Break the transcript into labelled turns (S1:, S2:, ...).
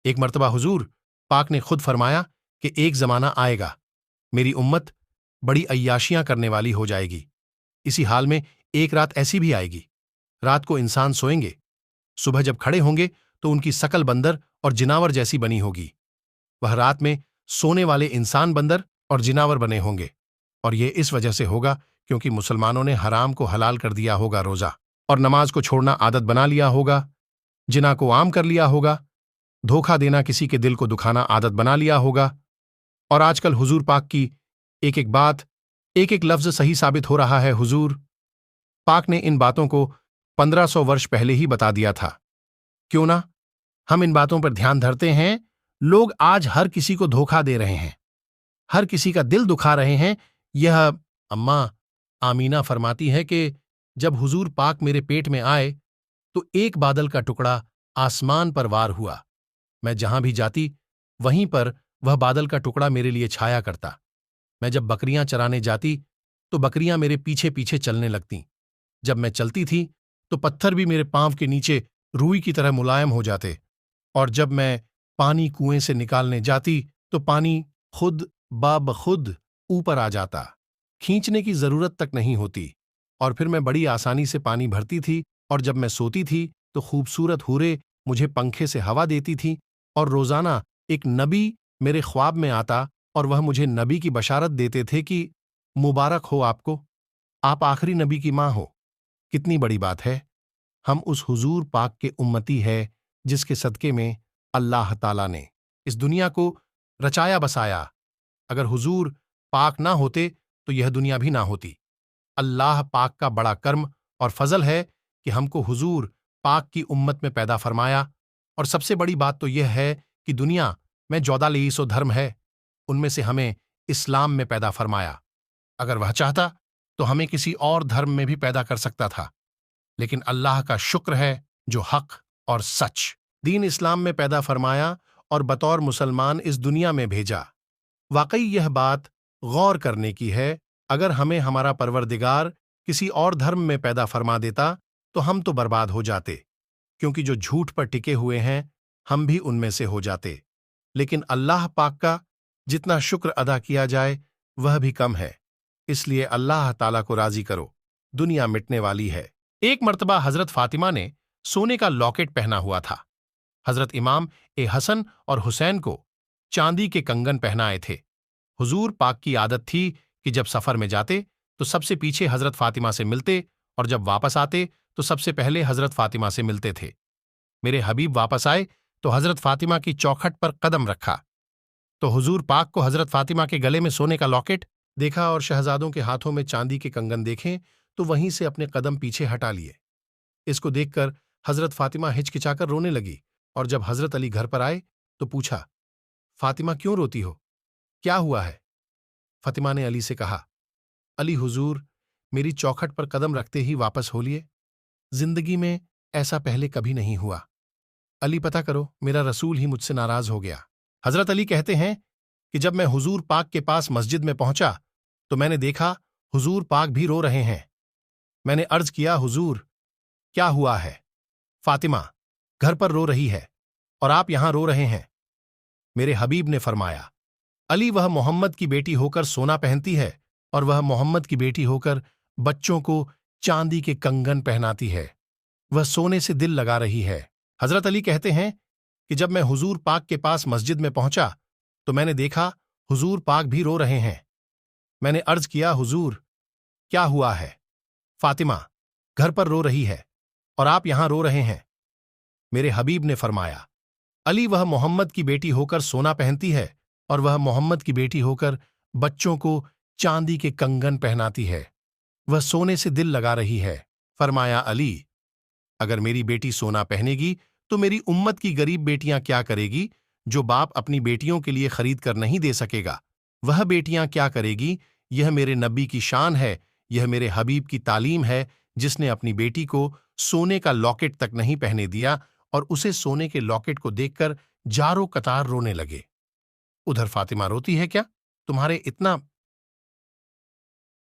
S1: ایک مرتبہ حضور پاک نے خود فرمایا کہ ایک زمانہ آئے گا، میری امت بڑی عیاشیاں کرنے والی ہو جائے گی۔ اسی حال میں ایک رات ایسی بھی آئے گی، رات کو انسان سوئیں گے، صبح جب کھڑے ہوں گے تو ان کی شکل بندر اور جناور جیسی بنی ہوگی۔ وہ رات میں سونے والے انسان بندر اور جناور بنے ہوں گے، اور یہ اس وجہ سے ہوگا کیونکہ مسلمانوں نے حرام کو حلال کر دیا ہوگا روزہ، اور نماز کو چھوڑنا عادت بنا لیا ہوگا، جنا کو عام کر لیا ہوگا، دھوکہ دینا کسی کے دل کو دکھانا عادت بنا لیا ہوگا۔ اور آج کل حضور پاک کی ایک ایک بات، ایک ایک لفظ صحیح ثابت ہو رہا ہے۔ حضور پاک نے ان باتوں کو 1500 ورش پہلے ہی بتا دیا تھا، کیوں نہ ہم ان باتوں پر دھیان دھرتے ہیں؟ لوگ آج ہر کسی کو دھوکہ دے رہے ہیں، ہر کسی کا دل دکھا رہے ہیں۔ یہ اماں آمینہ فرماتی ہے کہ جب حضور پاک میرے پیٹ میں آئے تو ایک بادل کا ٹکڑا آسمان پر وار ہوا، میں جہاں بھی جاتی وہیں پر وہ بادل کا ٹکڑا میرے لیے چھایا کرتا۔ میں جب بکریاں چرانے جاتی تو بکریاں میرے پیچھے پیچھے چلنے لگتیں، جب میں چلتی تھی تو پتھر بھی میرے پاؤں کے نیچے روئی کی طرح ملائم ہو جاتے، اور جب میں پانی کنویں سے نکالنے جاتی تو پانی خود بخود اوپر آ جاتا، کھینچنے کی ضرورت تک نہیں ہوتی، اور پھر میں بڑی آسانی سے پانی بھرتی تھی۔ اور جب میں سوتی تھی تو خوبصورت حوریں مجھے پنکھے سے ہوا دیتی تھی، اور روزانہ ایک نبی میرے خواب میں آتا اور وہ مجھے نبی کی بشارت دیتے تھے کہ مبارک ہو آپ کو، آپ آخری نبی کی ماں ہو۔ کتنی بڑی بات ہے، ہم اس حضور پاک کے امتی ہے جس کے صدقے میں اللہ تعالیٰ نے اس دنیا کو رچایا بسایا۔ اگر حضور پاک نہ ہوتے تو یہ دنیا بھی نہ ہوتی۔ اللہ پاک کا بڑا کرم اور فضل ہے کہ ہم کو حضور پاک کی امت میں پیدا فرمایا، اور سب سے بڑی بات تو یہ ہے کہ دنیا میں 14 دھرم ہے، ان میں سے ہمیں اسلام میں پیدا فرمایا۔ اگر وہ چاہتا تو ہمیں کسی اور دھرم میں بھی پیدا کر سکتا تھا، لیکن اللہ کا شکر ہے جو حق اور سچ دین اسلام میں پیدا فرمایا اور بطور مسلمان اس دنیا میں بھیجا۔ واقعی یہ بات غور کرنے کی ہے، اگر ہمیں ہمارا پروردگار کسی اور دھرم میں پیدا فرما دیتا تو ہم تو برباد ہو جاتے، کیونکہ جو جھوٹ پر ٹکے ہوئے ہیں ہم بھی ان میں سے ہو جاتے۔ لیکن اللہ پاک کا جتنا شکر ادا کیا جائے وہ بھی کم ہے، اس لیے اللہ تعالیٰ کو راضی کرو، دنیا مٹنے والی ہے۔ ایک مرتبہ حضرت فاطمہ نے سونے کا لاکٹ پہنا ہوا تھا، حضرت امام حسن اور حسین کو چاندی کے کنگن پہنائے تھے۔ حضور پاک کی عادت تھی کہ جب سفر میں جاتے تو سب سے پیچھے حضرت فاطمہ سے ملتے، اور جب واپس آتے تو سب سے پہلے حضرت فاطمہ سے ملتے تھے۔ میرے حبیب واپس آئے تو حضرت فاطمہ کی چوکھٹ پر قدم رکھا تو حضور پاک کو حضرت فاطمہ کے گلے میں سونے کا لاکٹ دیکھا، اور شہزادوں کے ہاتھوں میں چاندی کے کنگن دیکھیں تو وہیں سے اپنے قدم پیچھے ہٹا لیے۔ اس کو دیکھ کر حضرت فاطمہ ہچکچا کر رونے لگی، اور جب حضرت علی گھر پر آئے تو پوچھا، فاطمہ کیوں روتی ہو، کیا ہوا ہے؟ فاطمہ نے علی سے کہا، علی حضور میری چوکھٹ پر قدم رکھتے ہی واپس ہو لیے، زندگی میں ایسا پہلے کبھی نہیں ہوا۔ علی پتہ کرو، میرا رسول ہی مجھ سے ناراض ہو گیا۔ حضرت علی کہتے ہیں کہ جب میں حضور پاک کے پاس مسجد میں پہنچا تو میں نے دیکھا حضور پاک بھی رو رہے ہیں۔ میں نے عرض کیا، حضور کیا ہوا ہے؟ فاطمہ گھر پر رو رہی ہے اور آپ یہاں رو رہے ہیں۔ میرے حبیب نے فرمایا، علی وہ محمد کی بیٹی ہو کر سونا پہنتی ہے، اور وہ محمد کی بیٹی ہو کر بچوں کو چاندی کے کنگن پہناتی ہے، وہ سونے سے دل لگا رہی ہے۔ حضرت علی کہتے ہیں کہ جب میں حضور پاک کے پاس مسجد میں پہنچا تو میں نے دیکھا حضور پاک بھی رو رہے ہیں۔ میں نے عرض کیا، حضور کیا ہوا ہے؟ فاطمہ گھر پر رو رہی ہے اور آپ یہاں رو رہے ہیں۔ میرے حبیب نے فرمایا، علی وہ محمد کی بیٹی ہو کر سونا پہنتی ہے، اور وہ محمد کی بیٹی ہو کر بچوں کو چاندی کے کنگن پہناتی ہے، وہ سونے سے دل لگا رہی ہے۔ فرمایا، علی اگر میری بیٹی سونا پہنے گی تو میری امت کی غریب بیٹیاں کیا کرے گی؟ جو باپ اپنی بیٹیوں کے لیے خرید کر نہیں دے سکے گا، وہ بیٹیاں کیا کرے گی؟ یہ میرے نبی کی شان ہے، یہ میرے حبیب کی تعلیم ہے، جس نے اپنی بیٹی کو سونے کا لاکٹ تک نہیں پہنے دیا، اور اسے سونے کے لاکٹ کو دیکھ کر جاروں قطار رونے لگے۔ ادھر فاطمہ روتی ہے، کیا تمہارے اتنا